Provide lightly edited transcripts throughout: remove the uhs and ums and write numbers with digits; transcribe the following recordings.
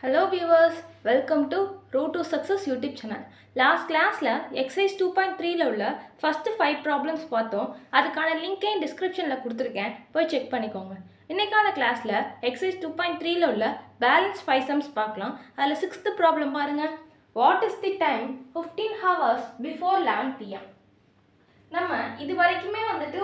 Hello viewers, welcome to Road to Success YouTube channel. Last classல exercise 2.3ல உள்ள first 5 problems பார்த்தோம். அதுக்கான link டிஸ்கிரிப்ஷன்ல கொடுத்துருக்கேன், போய் செக் பண்ணிக்கோங்க. இன்னைக்கான கிளாஸ்ல exercise 2.3ல உள்ள balance 5 sums பார்க்கலாம். அதுல 6th problem பாருங்க. What is the time 15 hours before 11 pm? நம்ம இது வரைக்குமே வந்துட்டு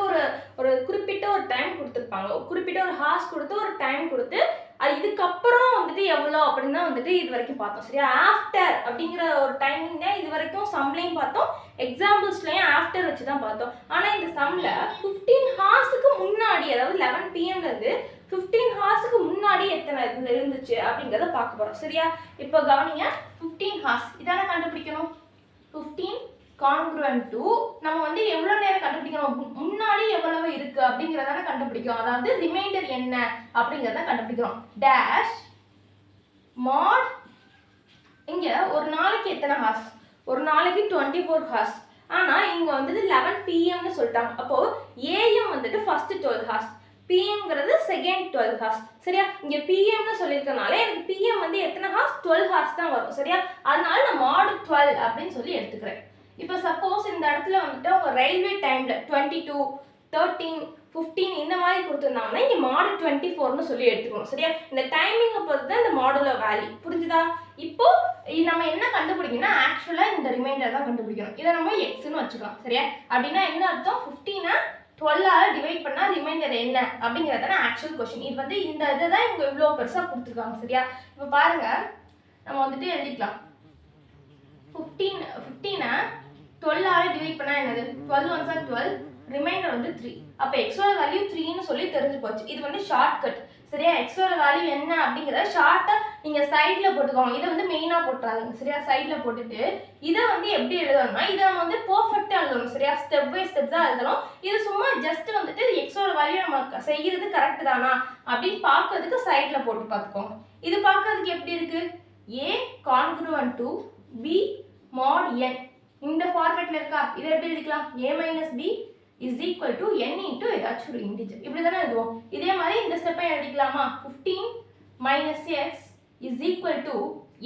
ஒரு குறிப்பிட்ட ஒரு டைம் கொடுத்துருப்பாங்க, குறிப்பிட்ட ஒரு ஹார்ஸ் கொடுத்து ஒரு டைம் கொடுத்து அது இதுக்கப்புறம் வந்துட்டு எவ்வளோ அப்படின்னு தான் வந்துட்டு இது வரைக்கும் பார்த்தோம். சரியா? ஆஃப்டர் அப்படிங்கிற ஒரு டைமிங் தான் இது வரைக்கும் சம்லையும் பார்த்தோம், எக்ஸாம்பிள்ஸ்லையும் ஆஃப்டர் வச்சு தான் பார்த்தோம். ஆனால் இந்த சம்மில் 15 ஹார்ஸுக்கு முன்னாடி, அதாவது 11 pmலேருந்து 15 ஹார்ஸுக்கு முன்னாடி எத்தனை இருந்துச்சு அப்படிங்கிறத பார்க்க போகிறோம். சரியா? இப்போ கவனிங்க, 15 ஹார்ஸ் இதான கண்டுபிடிக்கணும். 15 கான்க்ருவன்ட் டு நம்ம வந்து எவ்வளோ நேரம் கண்டுபிடிக்கணும், முன்னாடி எவ்வளவு இருக்கு அப்படிங்கிறதான கண்டுபிடிக்கும். அதாவது ரிமைண்டர் என்ன அப்படிங்கிறத கண்டுபிடிக்கிறோம். டேஷ் மாட் இங்க ஒரு நாளைக்கு எத்தனை ஹார்ஸ், ஒரு நாளைக்கு 24 ஹார்ஸ். ஆனால் இங்கே வந்துட்டு 11 pmனு சொல்லிட்டாங்க. அப்போ ஏஎம் வந்துட்டு ஃபர்ஸ்ட் 12 ஹார்ஸ், பிஎம்ங்கிறது செகண்ட் 12 ஹார்ஸ். சரியா? இங்கே பிஎம்னு சொல்லியிருக்கனால எனக்கு பிஎம் வந்து எத்தனை ஹார்ஸ், 12 ஹார்ஸ் தான் வரும். சரியா? அதனால நான் மாடு 12 அப்படின்னு சொல்லி எடுத்துக்கிறேன். இப்போ சப்போஸ் இந்த இடத்துல வந்துட்டு உங்க ரயில்வே டைம்ல 22, 13, 15 இந்த மாதிரி கொடுத்துருந்தாங்கன்னா இங்கே மாடு 24னு சொல்லி எடுத்துக்கணும். சரியா? இந்த டைமிங்கை பொறுத்து தான் இந்த மாடலோட வேல்யூ. புரிஞ்சுதா? இப்போ நம்ம என்ன கண்டுபிடிக்கணும்னா ஆக்சுவலாக இந்த ரிமைண்டர் தான் கண்டுபிடிக்கணும். இதை நம்ம எக்ஸ்ன்னு வச்சுக்கலாம். சரியா? அப்படின்னா என்ன அர்த்தம், 15 12ஆல் டிவைட் பண்ணால் ரிமைண்டர் என்ன அப்படிங்கிறதான ஆக்சுவல் கொஸ்டின். இது வந்து இந்த இதை தான் இவங்க இவ்வளோ பெருசாக கொடுத்துருக்காங்க. சரியா? இப்போ பாருங்க, நம்ம வந்துட்டு எழுதிக்கலாம். 15 12ஆல் டிவைட் பண்ணால் என்னது, 12 1s are 12, ரிமைண்டர் வந்து 3. அப்போ எக்ஸோட வேல்யூ 3ன்னு சொல்லி தெரிஞ்சு போச்சு. இது வந்து ஷார்ட் கட். சரியா? எக்ஸோட வேல்யூ என்ன அப்படிங்கிறத ஷார்ட்டாக நீங்கள் சைடில் போட்டுக்கோங்க. இதை வந்து மெயினாக போட்டுறாதீங்க. சரியா? சைடில் போட்டுட்டு இதை வந்து எப்படி எழுதணும்னா இதை நம்ம வந்து பர்ஃபெக்டாக எழுதணும். சரியா? ஸ்டெப் பை ஸ்டெப் தான் எழுதணும். இது சும்மா ஜஸ்ட் வந்துட்டு எக்ஸோட வேல்யூ நம்ம செய்கிறது கரெக்ட் தானா அப்படின்னு பார்க்கறதுக்கு சைடில் போட்டு பார்த்துக்கோங்க. இது பார்க்கறதுக்கு எப்படி இருக்கு, ஏ கான்க்ருவன்ட் டு பி மாட் என் இந்த ஃபார்மேட்ல இருக்கா. இதை எப்படி எழுதிக்கலாம், a minus b is equal to n into ஏதாச்சும் ஒரு இன்டிஜர். இப்படி தானே எழுதுவோம். இதே மாதிரி இந்த ஸ்டெப்பை எழுதிக்கலாமா, 15 minus x is equal to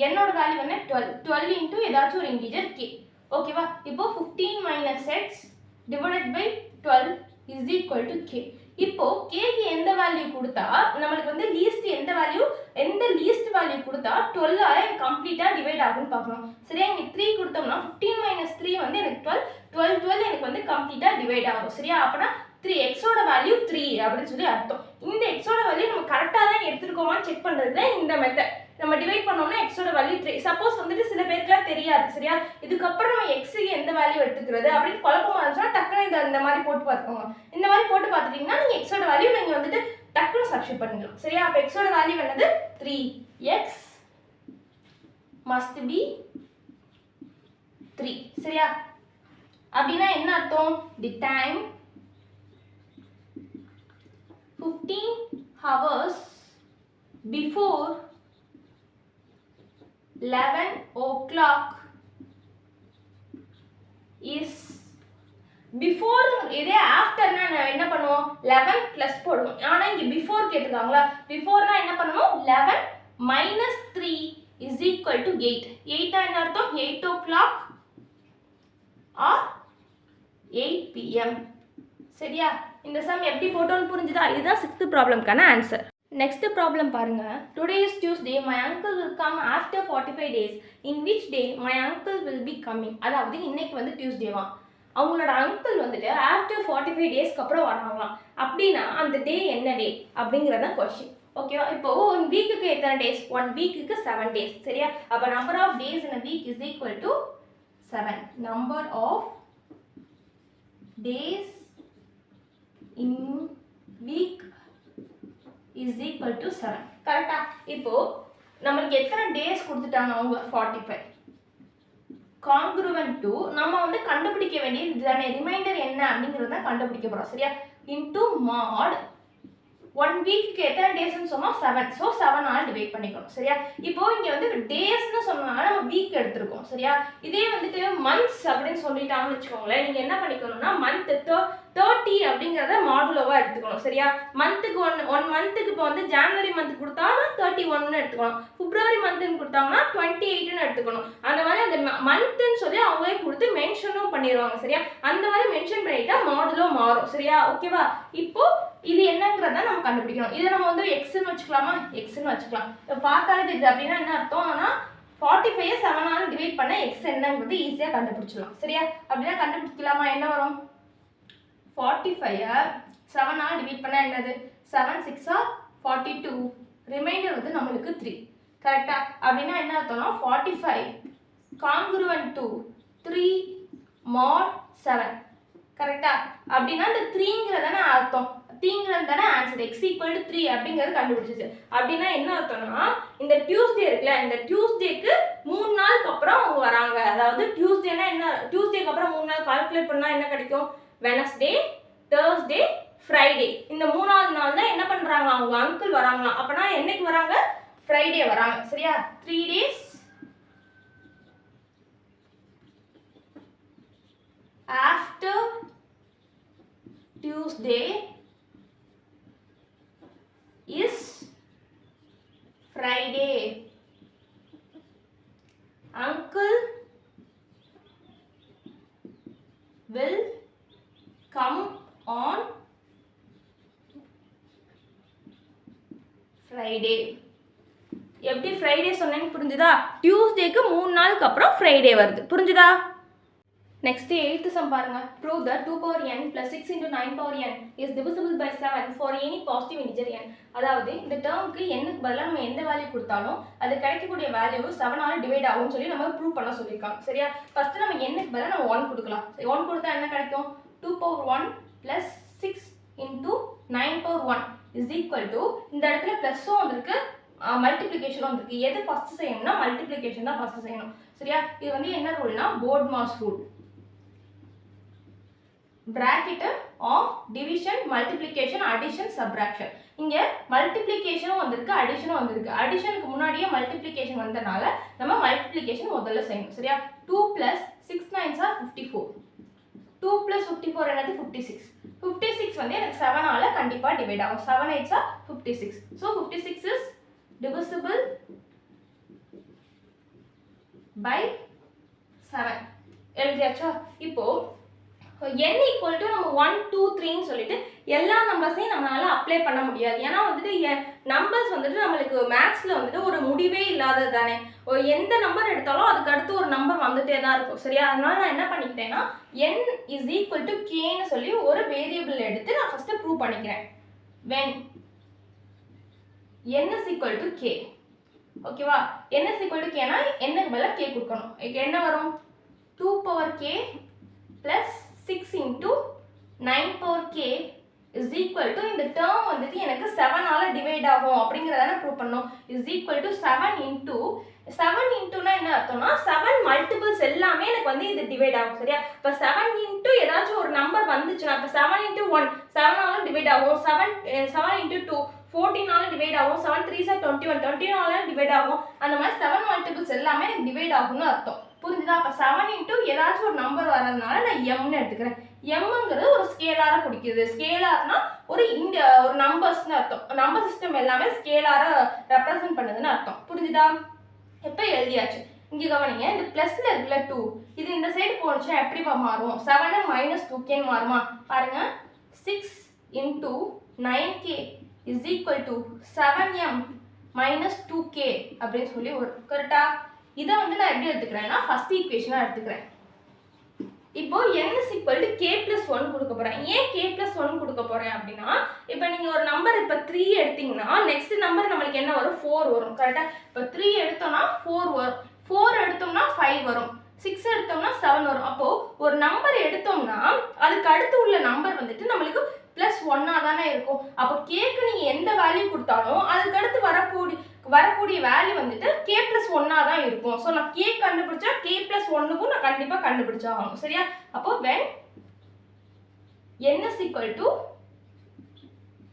என்னோட வேல்யூ என்ன 12, 12 into ஏதாச்சும் ஒரு இன்டிஜர் k. ஓகேவா? இப்போ 15 minus x divided by 12 is equal to k. இப்போ கேக்கு எந்த வேல்யூ கொடுத்தா நம்மளுக்கு வந்து லீஸ்ட் எந்த வேல்யூ, எந்த லீஸ்ட் வேல்யூ கொடுத்தா 12ஆல கம்ப்ளீட்டாக டிவைட் ஆகும்னு பார்க்கணும். சரியா? இங்கே 3 கொடுத்தோம்னா 15 minus 3 வந்து எனக்கு 12, 12 12 எனக்கு வந்து கம்ப்ளீட்டாக டிவைட் ஆகும். சரியா? அப்போனா 3 எக்ஸோட வேல்யூ 3 அப்படின்னு சொல்லி அர்த்தம். இந்த எக்ஸோட வேல்யூ நம்ம கரெக்டாக தான் எடுத்துருக்கோமான்னு செக் பண்ணுறதுல இந்த மெத்தட். நம்ம டிவைட் பண்ணோம்னா எக்ஸோட வேல்யூ 3. சப்போஸ் வந்துட்டு சில பேருக்குலாம் தெரியாது. சரியா? இதுக்கப்புறம் நம்ம எக்ஸுக்கு எந்த வேல்யூ எடுத்துக்கிறது அப்படின்னு குழப்பமா இருந்துச்சுன்னா டக்குனு இந்த மாதிரி போட்டு பார்த்துக்கோங்க. இந்த மாதிரி போட்டு பார்த்துட்டீங்கன்னா நீங்கள் எக்ஸோட வேல்யூ நீங்கள் வந்துட்டு டக்குனு சப்ஸ்டிட்யூட் பண்ணிக்கலாம். சரியா? அப்போ எக்ஸோட வேல்யூ என்னது 3x must be 3. சரியா? அப்படின்னா என்ன அர்த்தம், the time 15 hours before 11 o'clock is before. இதே ஆஃப்டர்னா என்ன பண்ணுவோம், 11 plus போடுவோம். ஆனால் இங்கே பிஃபோர் கேட்டுருக்காங்களா, பிஃபோர்னா என்ன பண்ணுவோம், 11 minus 3 is equal to 8. 8 என்ன அர்த்தம், 8 o'clock or 8 pm. சரியா? இந்த சம் எப்படி போட்டோன்னு புரிஞ்சுதா? இதுதான் 6th ப்ராப்ளம்க்கான ஆன்சர். நெக்ஸ்ட் ப்ராப்ளம் பாருங்க. Today is Tuesday, my uncle will come after 45 days. In which day my uncle will be coming. அதாவது இன்னைக்கு வந்து டியூஸ்டேவா, அவங்களோட அங்கிள் வந்துட்டு ஆஃப்டர் 45 டேஸ்க்கு அப்புறம் வராங்களாம். அப்படின்னா அந்த டே என்ன டே அப்படிங்கிறத கொஸ்டின். ஓகேவா? இப்போ 1 வீக்குக்கு எத்தனை டேஸ், 1 வீக்குக்கு 7 days. சரியா? அப்போ number of days in a week is equal to 7. நம்பர் ஆஃப் days in week is equal to 7. கரெக்டா? இப்போ நம்மளுக்கு எத்தனை டேஸ் கொடுத்துட்டாங்க அவங்க, 45. கான்க்ருவன்ட் டு நம்ம வந்து கண்டுபிடிக்க வேண்டியது இதுதானே, ரிமைண்டர் என்ன அப்படிங்கிறத கண்டுபிடிக்க போகிறோம். சரியா? இன்டூ மாட் 1 வீக்குக்கு எத்தனை டேஸ்ன்னு சொன்னோம் 7. ஸோ 7ஆல் டிவைட் பண்ணிக்கணும் சரியா. இப்போ இங்கே வந்து டேஸ்ன்னு சொன்னோம்னா நம்ம வீக் எடுத்திருக்கோம் சரியா. இதே வந்துட்டு மந்த்ஸ் அப்படின்னு சொல்லிட்டாங்கன்னு வச்சுக்கோங்களேன், நீங்கள் என்ன பண்ணிக்கணும்னா மந்த் 30 அப்படிங்கிறத மாடுலோவாக எடுத்துக்கணும் சரியா. மந்த்துக்கு ஒன் மந்த்துக்கு இப்போ வந்து ஜான்வரி மந்த் கொடுத்தாங்கன்னா 31 எடுத்துக்கணும், பிப்ரவரி மந்த்துன்னு கொடுத்தாங்கன்னா 28ன்னு எடுத்துக்கணும். அந்த மாதிரி அந்த மந்த்துன்னு சொல்லி அவங்களே கொடுத்து மென்ஷனும் பண்ணிடுவாங்க சரியா. அந்த மாதிரி மென்ஷன் பண்ணிட்டா மாடுலோ மாறும் சரியா. ஓகேவா. இப்போ இது என்னங்கிறத நம்ம கண்டுபிடிக்கணும். இதை நம்ம வந்து எக்ஸ்ன்னு வச்சுக்கலாமா, எக்ஸ்ன்னு வச்சுக்கலாம். இப்போ பார்த்தாலே தெரியுது அப்படின்னா என்ன அர்த்தம், ஆனால் 45 7ஆல் டிவைட் பண்ண எக்ஸ் என்னங்கிறது ஈஸியாக கண்டுபிடிச்சிடலாம் சரியா. அப்படின்னா கண்டுபிடிக்கலாமா, என்ன வரும் 45 7ஆல் டிவைட் பண்ணால் என்னது 7 6 42, ரிமைண்டர் வந்து நம்மளுக்கு 3 கரெக்டா. அப்படின்னா என்ன அர்த்தம்னா 45 congruent to 3 mod 7 கரெக்டா. அப்படின்னா இந்த 3ங்கிறதான அர்த்தம், 3ங்கிறது தானே ஆன்சர், x = 3 அப்படிங்கிறது கண்டுபிடிச்சிச்சு. அப்படின்னா என்ன அர்த்தம்னா இந்த டியூஸ்டே இருக்குல்ல, இந்த டியூஸ்டேக்கு 3 நாளுக்கு அப்புறம் அவங்க வராங்க. அதாவது டியூஸ்டேனா என்ன, டியூஸ்டேக்கு அப்புறம் 3 நாள் கால்குலேட் பண்ணால் என்ன கிடைக்கும், வெனஸ்டே தேர்ஸ்டே ஃப்ரைடே. இந்த 3ஆவது நாள் தான் என்ன பண்ணுறாங்க அவங்க அங்கிள் வராங்களாம். அப்போனா என்னைக்கு வராங்க, ஃப்ரைடே வராங்க சரியா. 3 days after Tuesday is Friday. Uncle will come on Friday. எப்படி ஃப்ரைடே சொன்னேன்னு புரிஞ்சுதா. டியூஸ்டேக்கு 3 நாளுக்கு அப்புறம் ஃப்ரைடே வருது, புரிஞ்சுதா. நெக்ஸ்ட் 8th சம் பாருங்க. Prove that 2 power n plus 6 into 9 power n is divisible by 7 for any positive integer n. அதாவது இந்த டேர்முக்கு n-க்கு பதிலாக நம்ம எந்த வேல்யூ கொடுத்தாலும் அது கிடைக்கக்கூடிய வேல்யூ 7ஆல் டிவைட் ஆகும்னு சொல்லி நம்ம ப்ரூவ் பண்ண சொல்லியிருக்காங்க சரியா. ஃபர்ஸ்ட் நம்ம n-க்கு பதிலாக நம்ம 1 கொடுக்கலாம். 1 கொடுத்தா என்ன கிடைக்கும், 2 power 1 plus 6 into 9 power 1 is equal to, இந்த இடத்துல ப்ளஸும் வந்திருக்கு மல்டிப்ளிகேஷனும் வந்திருக்கு. எது ஃபர்ஸ்ட் செய்யணும்னா மல்டிப்ளிகேஷன் தான் ஃபர்ஸ்ட் செய்யணும் சரியா. இது வந்து என்ன ரூல்னா BODMAS rule. bracket of division, multiplication, addition, subtraction. இங்க மல்டிப்ளிகேஷனும் வந்திருக்கு அடிஷனும் வந்திருக்கு. அடிஷனுக்கு முன்னாடியே மல்டிப்ளிகேஷன் வந்தனால நம்ம மல்டிப்ளிகேஷன் முதல்ல செய்யணும் சரியா. 2 plus 6 9s are 54. 2 plus 54 என்னது 56. 56 வந்து எனக்கு 7ஆல கண்டிப்பா டிவைட் ஆகும். 7 8s are 56. So 56 is divisible by 7. எழுதியாச்சா. இப்போ n equal to நம்ம 1 2 3ன்னு சொல்லிட்டு எல்லா நம்பர்ஸையும் நம்மளால அப்ளை பண்ண முடியாது. ஏன்னா வந்துட்டு நம்பர்ஸ் வந்துட்டு நம்மளுக்கு மேக்ஸில் வந்துட்டு ஒரு முடிவே இல்லாதது தானே. எந்த நம்பர் எடுத்தாலும் அதுக்கு அடுத்து ஒரு நம்பர் வந்துட்டே தான் இருக்கும் சரியா. அதனால நான் என்ன பண்ணிக்கிட்டேன்னா n is equal to kன்னு சொல்லி ஒரு வேரியபிள் எடுத்து நான் ஃபர்ஸ்ட் ப்ரூவ் பண்ணிக்கிறேன். when n is equal to k, ஓகேவா. n is equal to kனா n-க்கு பதிலா k கொடுக்கணும். என்ன வரும் 2 power k plus 6 into 9 power k is equal to, இந்த டேர்ம் வந்துட்டு எனக்கு 7ஆல டிவைட் ஆகும் அப்படிங்கறத ப்ரூவ் பண்ணோம். is equal to 7 into 7 இன்டுனா என்ன அர்த்தம்னா 7 மல்டிபிள்ஸ் எல்லாமே எனக்கு வந்து இது டிவைட் ஆகும் சரியா. இப்போ 7 இன்டு ஏதாச்சும் ஒரு நம்பர் வந்துச்சுன்னா இப்போ 7 into 1 7ஆல டிவைட் ஆகும். 7 into 2 14ஆல டிவைட் ஆகும். 7 3s are 21 21ஆல டிவைட் ஆகும். அந்த மாதிரி 7 மல்டிபிள்ஸ் எல்லாமே எனக்கு டிவைட் ஆகும்னு அர்த்தம், புரிஞ்சுதா. அப்போ 7 into ஏதாச்சும் ஒரு நம்பர் வரதுனால நான் mன்னு எடுத்துக்கிறேன். mங்கிறது ஒரு ஸ்கேலாரா குறிக்குது. ஸ்கேலார்னா ஒரு நம்பர்ஸ்னு அர்த்தம். நம்பர் சிஸ்டம் எல்லாமே ஸ்கேலாரா ரெப்ரசென்ட் பண்ணுதுன்னு அர்த்தம், புரிஞ்சுதா. இப்போ எழுதியாச்சு. இங்கே கவனிங்க, இந்த ப்ளஸ்ல இருக்குல்ல 2, இது இந்த சைடு போனுச்சுன்னா எப்படி மாறும், 7 minus 2k மாறுமா பாருங்க. 6 into 9k is equal to 7m minus 2k அப்படின்னு சொல்லி ஒரு கரெக்டா. இதை வந்து நான் எப்படி எடுத்துக்கிறேன்னா ஃபர்ஸ்ட் ஈக்குவேஷனாக எடுத்துக்கிறேன். இப்போ n is equal to k plus 1 கொடுக்க போகிறேன். ஏன் k plus 1 கொடுக்க போகிறேன் அப்படின்னா, இப்போ நீங்கள் ஒரு நம்பர் இப்போ 3 எடுத்தீங்கன்னா நெக்ஸ்ட் நம்பர் நம்மளுக்கு என்ன வரும் 4 வரும் கரெக்டாக. இப்போ 3 எடுத்தோம்னா 4 வரும், 4 எடுத்தோம்னா 5 வரும், 6 எடுத்தோம்னா 7 வரும். அப்போது ஒரு நம்பர் எடுத்தோம்னா அதுக்கு அடுத்து உள்ள நம்பர் வந்துட்டு நம்மளுக்கு ப்ளஸ் 1ஆக தானே இருக்கும். அப்போ கேக்கு நீங்கள் எந்த வேல்யூ கொடுத்தாலும் அதுக்கு அடுத்து வரக்கூடிய வேல்யூ வந்துட்டு k plus 1ஆக தான் இருக்கும். ஸோ நான் k கண்டுபிடிச்சா k plus 1க்கும் நான் கண்டிப்பாக கண்டுபிடிச்சாகணும் சரியா. அப்போ when n is equal to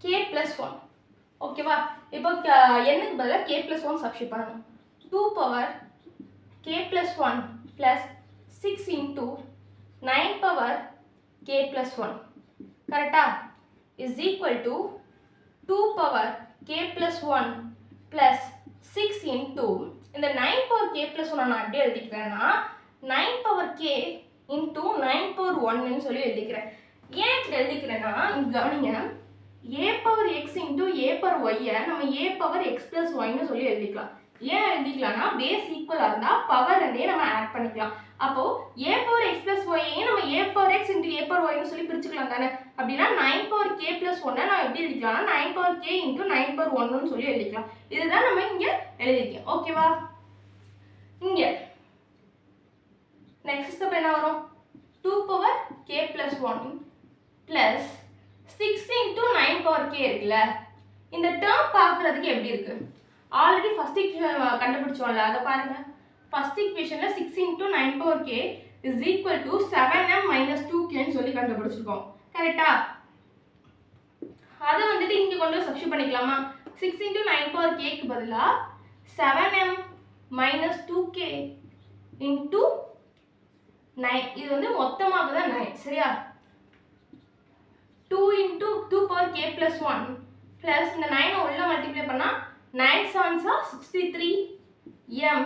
k plus 1 ஓகேவா? இப்போ என்னுக்கு பதிலாக k + 1 சப்ஸ்டியூட் பண்ணணும். 2 power k + 1 plus 6 into 9 power k + 1 கரெக்டா is equal to 2 power k + 1 plus 6 into இந்த 9 பவர் k + 1 நான் எப்படி எழுதிக்கிறேன்னா 9 பவர் k இன்ட்டு 9 பவர் 1ன்னு சொல்லி எழுதிக்கிறேன். ஏன் இப்படி எழுதிக்கிறேன்னா இங்கே கவனிங்க a power x into a power y நம்ம a பவர் x ப்ளஸ் ஒய்ன்னு சொல்லி எழுதிக்கலாம். ஏன் எழுதிக்கலாம்னா பேஸ் ஈக்குவலாக இருந்தால் பவர் ரெண்டையே நம்ம ஆட் பண்ணிக்கலாம். அப்போ a பவர் x ப்ளஸ் ஒய்யையும் நம்ம a power x into a power ஒய்னு சொல்லி பிரிச்சுக்கலாம் தானே. அப்படின்னா 9 பவர் k ப்ளஸ் 1 நான் எப்படி எழுதிக்கலாம்னா 9 பவர் k இன்ட்டு 9 பவர் 1ன்னு சொல்லி எழுதிக்கலாம். இதுதான் நம்ம இங்கே எழுதிக்கோம். ஓகேவா? இங்கே நெக்ஸ்ட் ஸ்டெப் என்ன வரும் 2 power k + 1 plus 6 into 9 power k இருக்குல்ல இந்த டேர்ம் பார்க்குறதுக்கு எப்படி இருக்கு ஆல்ரெடி ஃபர்ஸ்ட் ஈக்குவேஷன் கண்டுபிடிச்சோம்ல அதை பாருங்க. ஃபர்ஸ்ட் ஈக்குவேஷனில் 6 into 9 power k is equal to 7m - 2kன்னு சொல்லி கண்டுபிடிச்சிருக்கோம். கரெக்டா? அதை வந்துட்டு இங்கே கொண்டு சப்ஸ்டியூட் பண்ணிக்கலாமா 6 இன்ட்டு 9 பவர் kக்கு பதிலாக 7m - 2k இன்ட்டு 9 இது வந்து மொத்தமாக தான் 9 சரியா 2 இன்ட்டு 2 பவர் k + 1 ப்ளஸ் இந்த 9 உள்ள மல்டிப்ளை பண்ணால் 9 7s are 63m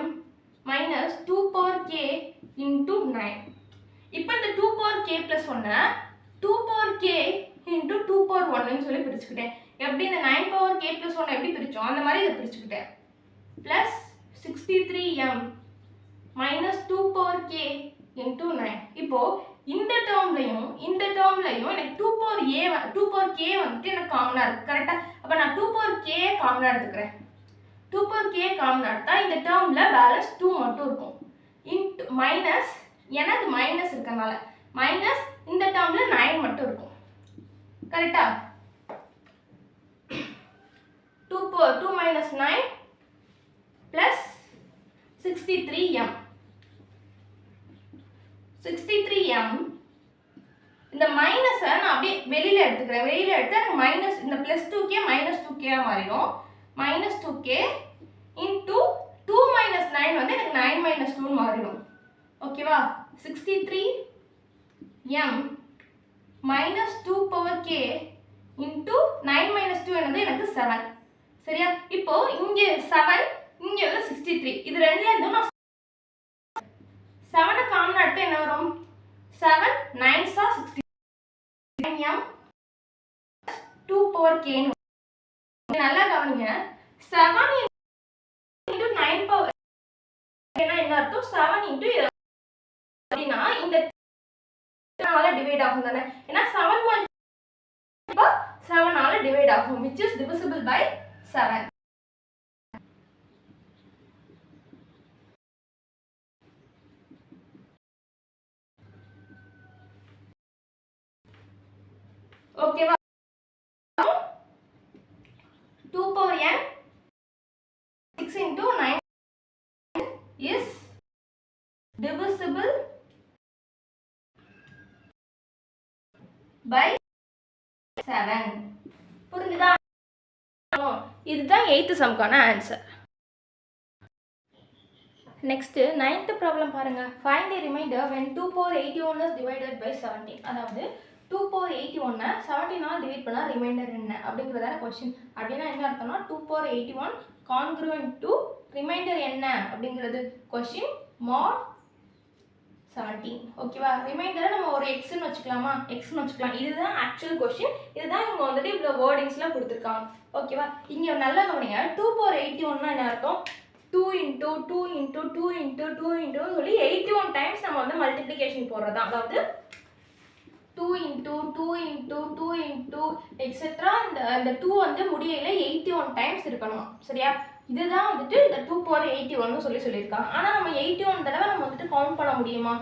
minus 2 power k into 9. இப்போ இந்த 2 power k plus 1 2 power k into 2 power 1 சொல்லி பிரிச்சுக்கிட்டேன். எப்படி இந்த 9 power k plus 1 எப்படி பிரிச்சோம் அந்த மாதிரி இதை பிரிச்சுக்கிட்டேன். plus 63m minus 2 power k into 9. இப்போ இந்த டேர்ம்லையும் எனக்கு 2 power k வந்துட்டு எனக்கு காமனாக இருக்குது கரெக்டாக. அப்போ நான் 2 power k காமனாக எடுத்துக்கிறேன். 2 power k காமனாக எடுத்தால் இந்த டேர்மில் பேலன்ஸ் 2 மட்டும் இருக்கும். இன்ட்டு மைனஸ் எனக்கு மைனஸ் இருக்கனால மைனஸ் இந்த டேர்மில் 9 மட்டும் இருக்கும் கரெக்டா. 2 minus 9 plus 63m 63m இந்த மைனஸை நான் அப்படியே வெளியில் எடுத்துக்கிறேன். வெளியில் எடுத்து எனக்கு மைனஸ் இந்த ப்ளஸ் 2k மைனஸ் 2k மாறிடும். மைனஸ் 2k இன்ட்டு 2 மைனஸ் 9 வந்து எனக்கு 9 மைனஸ் 2 மாறிடும். ஓகேவா 63m minus 2 power k into 9 minus 2 என்னது எனக்கு 7 சரியா. இப்போ இங்கே 7 இங்கே வந்து 63 இது ரெண்டுலேருந்தும் நான் 7 காமன் எடுத்து என்ன வரும் 7 9s are 69m 2 power k நல்லா கவனிங்க 7 into 9 power என்ன அர்த்தம் 7 into அப்படின்னா இந்த ஆல டிவைட் ஆகும் தானே. ஏன்னா 7 7 ஆல டிவைட் ஆகும் which is divisible by 7. ஓகேவா 2 power n 6 into 9 is divisible by 7. புரிஞ்சுதா? இதுதான் 8th சம்க்கான ஆன்சர். நெக்ஸ்ட் 9th ப்ராப்ளம் பாருங்க. Find the remainder when 2 power 81 is divided by 17. அதாவது 2 power 81 17 ஆல் டிவைட் பண்ணால் ரிமைண்டர் என்ன அப்படிங்கிறதான கொஸ்டின். அப்படின்னா என்ன அர்த்தம்னா 2 power 81 congruent to ரிமைண்டர் என்ன அப்படிங்கிறது கொஸ்டின் mod 17. ஓகேவா ரிமைண்டரை நம்ம ஒரு எக்ஸ்ன்னு வச்சுக்கலாமா எக்ஸ்ன்னு வச்சுக்கலாம். இதுதான் ஆக்சுவல் கொஸ்டின். இதுதான் இவங்க வந்துட்டு இவ்வளோ வேர்டிங்ஸ்லாம் கொடுத்துருக்காங்க. ஓகேவா இங்கே நல்லா கவனிங்க 2 power 81 என்ன அர்த்தம் 2 into 2 into 2 into 2 into சொல்லி 81 டைம்ஸ் நம்ம வந்து மல்டிப்ளிகேஷன் போடுறது தான். அதாவது 2 into 2 into 2 into எக்ஸெட்ரா இந்த 2 வந்து முடியல 81 டைம்ஸ் இருக்கணும் சரியா. இதுதான் வந்துட்டு இந்த 2 power 81 சொல்லியிருக்காங்க. ஆனால் நம்ம 81 தடவை நம்ம வந்துட்டு கவுண்ட் பண்ண முடியுமா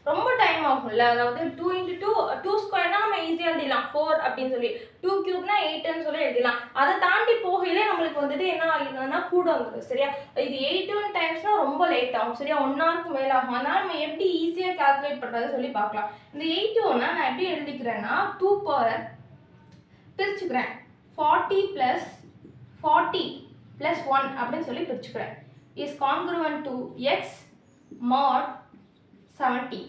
ரொம்ப டைம் ஆகும்ல. அதாவது 2 into 2 ஸ்கொயர்னா நம்ம ஈஸியாக எழுதிடலாம் 4 அப்படின்னு சொல்லி 2 கியூப்னா 8ன்னு சொல்லி எழுதிடலாம். அதை தாண்டி போகையிலே நம்மளுக்கு வந்துட்டு என்ன ஆகிடுதுன்னா கூட வந்துடும் சரியா. இது 81 டைம்ஸ்னா ரொம்ப லேட் ஆகும் சரியா 1 ஹவருக்கு மேலே ஆகும். அதனால் நம்ம எப்படி ஈஸியாக கால்குலேட் பண்ணுறது சொல்லி பார்க்கலாம். இந்த 81 நான் எப்படி எழுதிக்கிறேன்னா 2 பவர் பிரிச்சுக்கிறேன் 40 + 40 plus 1 அப்படின்னு சொல்லி பிரிச்சுக்கிறேன். is congruent to x mod 70.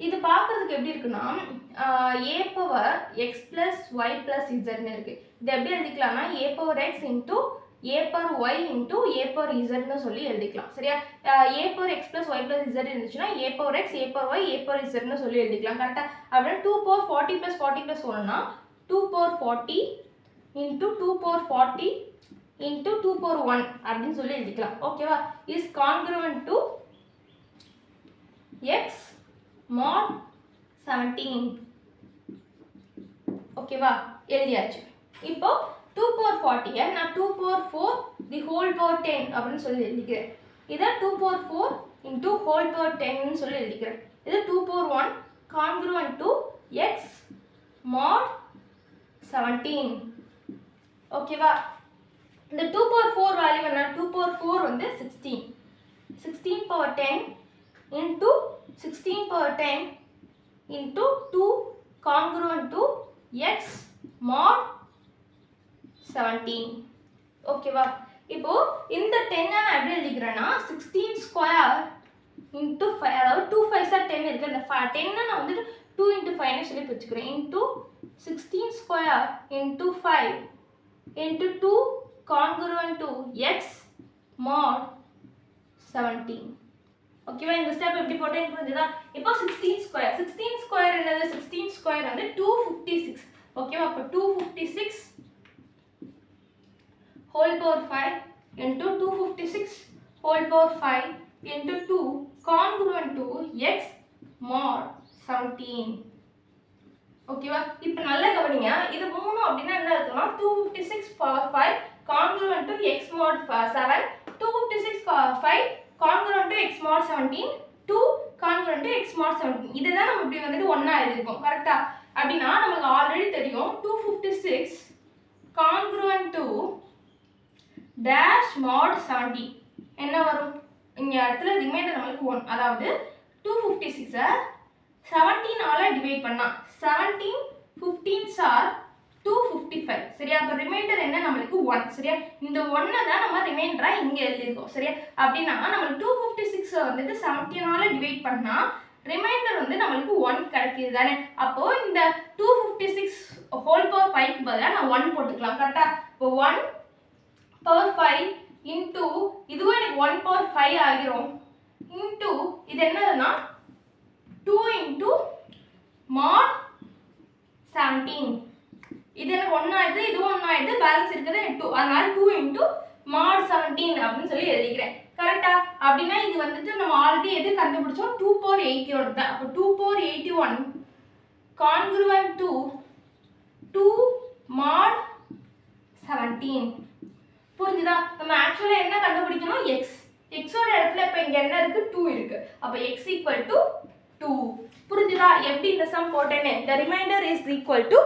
இது பார்க்கறதுக்கு எப்படி இருக்குன்னா a power x plus y plus z ன்னு இருக்கு. இது எப்படி எழுதிக்கலாம்னா a power x into a power y into a power z ன்னு சொல்லி எழுதிக்கலாம். சரியா? a power x plus y plus z இருந்துச்சுன்னா a power x, a power y, a power z ன்னு சொல்லி எழுதிக்கலாம். கரெக்டா? அப்படியே 2 power 40 plus 40 plus 1 னா 2 power 40 into 2 power 40 into 2 power 1 அப்படின்னு சொல்லி எழுதிக்கலாம். ஓகேவா? is congruent to x mod 17. ஓகேவா? எழுதியாச்சு. இப்போ 2 power 40 நான் 2 power 4 the whole power 10 அப்படின்னு சொல்லி எழுதிக்கிறேன். இதை 2 power 4 into whole power 10 ன்னு சொல்லி எழுதிக்கிறேன். இது 2 power 1 congruent to x mod 17. ஓகேவா? இந்த 2 power 4 வேல்யூ என்ன? 2 power 4 வந்து 16. 16 power 10 into 16 power 10 into 2 congruent to x mod 17. ஓகேவா? இப்போ இந்த 10 நான் எப்படி எழுதிக்கிறேன்னா 16 ஸ்கொயர் into 5, அதாவது 2 5 10 இருக்கு. அந்த 10 நான் வந்து 2 into 5 ன்னு சொல்லி வச்சுக்கிறேன். into 16 square into 5 into 2 congruent to x mod 17. ஓகேவா? இந்த ஸ்டெப் எப்படி போட்டேன்னு புரிஞ்சுதா? இப்போ 16 ஸ்கொயர் என்னது? 16 ஸ்கொயர் வந்து 256. ஓகேவா? அப்போ 256 whole power 5 into 256 whole power 5 into 2 congruent to x mod 17. ஓகேவா? இப்போ நல்லா கவனிங்க. இது 3 அப்படின்னா என்ன அர்த்தம்னா 256 power 5 congruent to x mod 7, 256 power 5 congruent to x mod 17, 2 congruent to x mod 17. இதுதான் நம்ம இப்படி வந்துட்டு ஒண்ணா எழுதிருக்கோம். கரெக்ட்டா? அப்படினா நமக்கு ஆல்ரெடி தெரியும் 256 congruent to dash mod 70 என்ன வரும்? இங்க இடத்துல ரிமைண்டர் நமக்கு 1. அதாவது 256 17 ஆல டிவைட் பண்ணா 17 15s are 255. சரியா? அப்ப ரிமைண்டர் என்ன நமக்கு 1. சரியா? இந்த 1 தான் நம்ம ரிமைண்டரா இங்க எழுதிருக்கோம். சரியா? அப்படினா நமக்கு 256 வந்துட்டு 17 ஆல டிவைட் பண்ணா ரிமைண்டர் வந்து நமக்கு 1 கிடைக்குது தானே? அப்போ இந்த 256 whole power 5 க்கு பதிலா நான் 1 போட்டுக்கலாம். கரெக்ட்டா? இப்போ 1 power 5 into இதுவே எனக்கு 1 power 5 ஆகிரும் into இது என்னதுன்னா 2 into mod 17. இது எனக்கு 1 ஆயிடுது, இது 1 ஆயிடுது, பேலன்ஸ் இருக்குது எனக்கு 2. அதனால 2 into mod 17 அப்படின்னு சொல்லி எழுதிக்கிறேன். கரெக்டா? அப்படின்னா இது வந்துட்டு நம்ம ஆல்ரெடி எது கண்டுபிடிச்சோம்? 2 power 81 தான். அப்போ 2 power 81 congruent to 2 mod 17. புரிஞ்சுதா? நம்ம ஆக்சுவலா என்ன கண்டுபிடிக்கணும்? x. x ஓட இடத்துல இப்ப இங்க என்ன இருக்கு? 2 இருக்கு. அப்ப x equal to 2. புரிஞ்சுதா? எப்படி இந்த சம் போட்டேனே? the remainder is equal to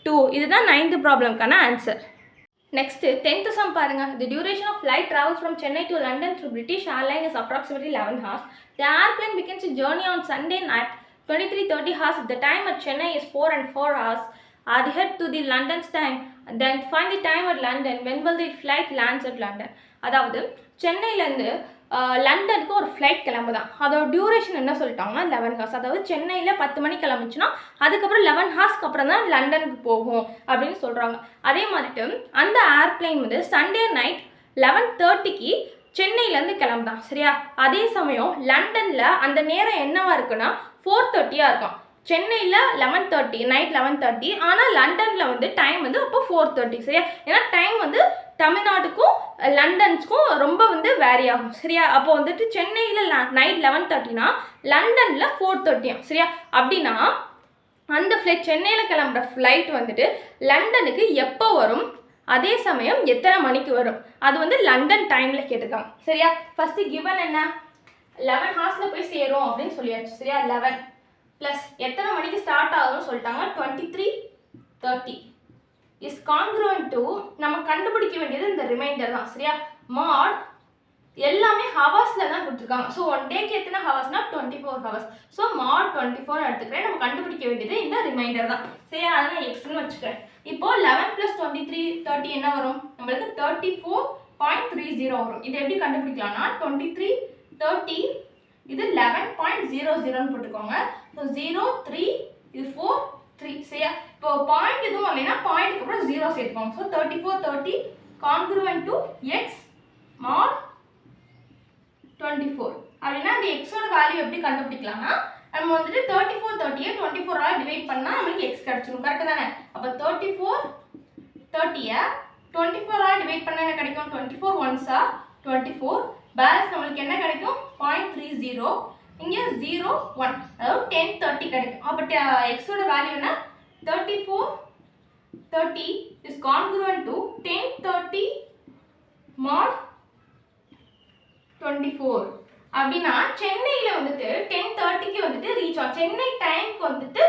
2. இதுதான் 9th ப்ராப்ளம்க்கான ஆன்சர். Next, 10th sum பாருங்க. The duration of flight travels from Chennai to London through British Airlines is approximately 11 hours. The airplane begins its journey on Sunday night 23:30 hours. The time at Chennai is 4 and 4 hours. Adhere to the London's time. Then find the time at London. When will the flight lands at London? அதாவது சென்னையிலேருந்து லண்டனுக்கு ஒரு flight கிளம்புதான். அதோட duration என்ன சொல்லிட்டாங்கன்னா 11 hours. அதாவது சென்னையில் 10 மணிக்கு கிளம்பிச்சுன்னா அதுக்கப்புறம் 11 ஹார்ஸ்க்கு அப்புறம் தான் லண்டனுக்கு போகும் அப்படின்னு சொல்கிறாங்க. அதே மாதிரிட்டு அந்த ஏர்பிளைன் வந்து சண்டே நைட் 11:30க்கு சென்னையிலேருந்து கிளம்புதான். சரியா? அதே சமயம் லண்டனில் அந்த நேரம் என்னவா இருக்குன்னா 4:30 இருக்கும். சென்னையில் 11:30 நைட் 11:30, ஆனால் லண்டனில் வந்து டைம் வந்து அப்போ 4:30. சரியா? ஏன்னா டைம் வந்து தமிழ்நாட்டுக்கும் லண்டன்ஸ்க்கும் ரொம்ப வந்து வேரி ஆகும். சரியா? அப்போ வந்துட்டு சென்னையில் நைட் 11:30னா லண்டனில் 4:30. சரியா? அப்படின்னா அந்த ஃப்ளைட் சென்னையில் கிளம்புற ஃப்ளைட் வந்துட்டு லண்டனுக்கு எப்போ வரும், அதே சமயம் எத்தனை மணிக்கு வரும், அது வந்து லண்டன் டைமில் கேட்டிருக்காங்க. சரியா? ஃபஸ்ட்டு கிவன் என்ன? 11 ஹார்ஸில் போய் சேரும் அப்படின்னு சொல்லியாச்சு. சரியா? 11 ப்ளஸ் எத்தனை மணிக்கு ஸ்டார்ட் ஆகும்னு சொல்லிட்டாங்க 23:30 இஸ் கான்க்ருவன்ட் டு நம்ம கண்டுபிடிக்க வேண்டியது இந்த ரிமைண்டர் தான். சரியா? மாட் எல்லாமே ஹவர்ஸில் தான் கொடுத்துருக்காங்க. ஸோ 1 டேக்கு எத்தனை ஹவர்ஸ்னா 24 ஹவர்ஸ். ஸோ மாட் 24 எடுத்துக்கிறேன். நம்ம கண்டுபிடிக்க வேண்டியது இந்த ரிமைண்டர் தான். சரியா? அதனால் எக்ஸ்ன்னு வச்சுக்கிறேன். இப்போ 11 + 23 30 என்ன வரும்? நம்மளுக்கு 34.30 வரும். இதை எப்படி கண்டுபிடிக்கலாம்னா 23 30 இது 11.00 போட்டுக்கோங்க. ஸோ 0 3 இது 4 3 சரியா? இப்போ பாயிண்ட் எதுவும் இல்லைன்னா பாயிண்ட்க்கு அப்புறம் 0 சேர்த்துக்கோங்க. So 34 30 congruent to x mod 24 அப்படின்னா அந்த எக்ஸோட வேல்யூ எப்படி கண்டுபிடிக்கலாம்னா நம்ம வந்துட்டு 34 30 24 ஆல் டிவைட் பண்ணால் நம்மளுக்கு எக்ஸ் கிடச்சிடும். கரெக்டு தானே? அப்போ 34 30 24 ஆல் டிவைட் பண்ணால் என்ன கிடைக்கும்? 24 1s are 24. பேலன்ஸ் நம்மளுக்கு என்ன கிடைக்கும்? 0.30. இங்கே 0 1 அதாவது 10 30 கிடைக்கும். அப்போ எக்ஸோட வேல்யூ என்ன? 34 30 is congruent to 10 30 mod 24. அப்படின்னா சென்னையில் வந்துட்டு 10:30க்கு வந்துட்டு ரீச் ஆகும். சென்னை டைமுக்கு வந்துட்டு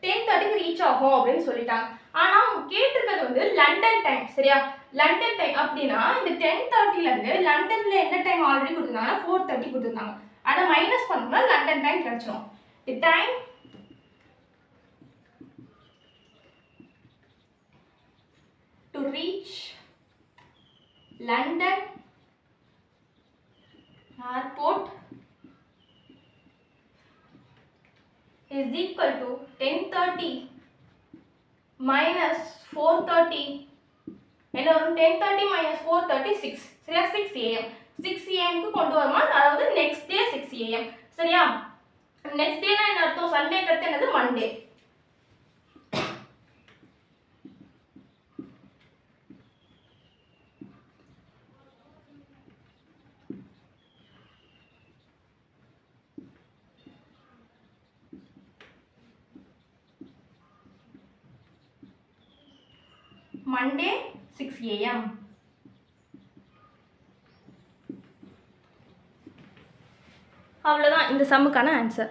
10:30க்கு ரீச் ஆகும் அப்படின்னு சொல்லிட்டாங்க. ஆனால் அவங்க கேட்டிருக்கிறது வந்து லண்டன் டைம். சரியா? லண்டன் டைம் அப்படின்னா இந்த 10:30லேருந்து லண்டனில் என்ன டைம் ஆல்ரெடி கொடுத்துருந்தாங்கன்னா 4:30 கொடுத்துருந்தாங்க. அதை மைனஸ் பண்ணோம்னா லண்டன் டைம் கிடைச்சிடும். The time to reach London airport is equal to 10:30 minus 4:30. என்ன வரும்? 10:30 minus 4:30 6. சரியா? 6 am. 6 am க்கு கொண்டு வருமா? அதாவது நெக்ஸ்ட் டே 6 am. சரியா? நெக்ஸ்ட் டேனா என்ன அர்த்தம்? சண்டே கத்து என்னது? மண்டே. Monday 6 am. அவ்வளோதான் இந்த சம்முக்கான ஆன்சர்.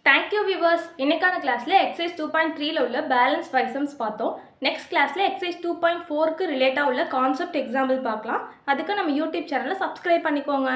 Thank you viewers. இன்னைக்கான கிளாஸில் எக்ஸசைஸ் 2.3ல உள்ள பேலன்ஸ் 5 சம்ஸ் பார்த்தோம். நெக்ஸ்ட் கிளாஸில் எக்ஸசைஸ் 2.4க்கு ரிலேட்டாக உள்ள கான்செப்ட் எக்ஸாம்பிள் பார்க்கலாம். அதுக்கு நம்ம யூடியூப் சேனலை சப்ஸ்கிரைப் பண்ணிக்கோங்க.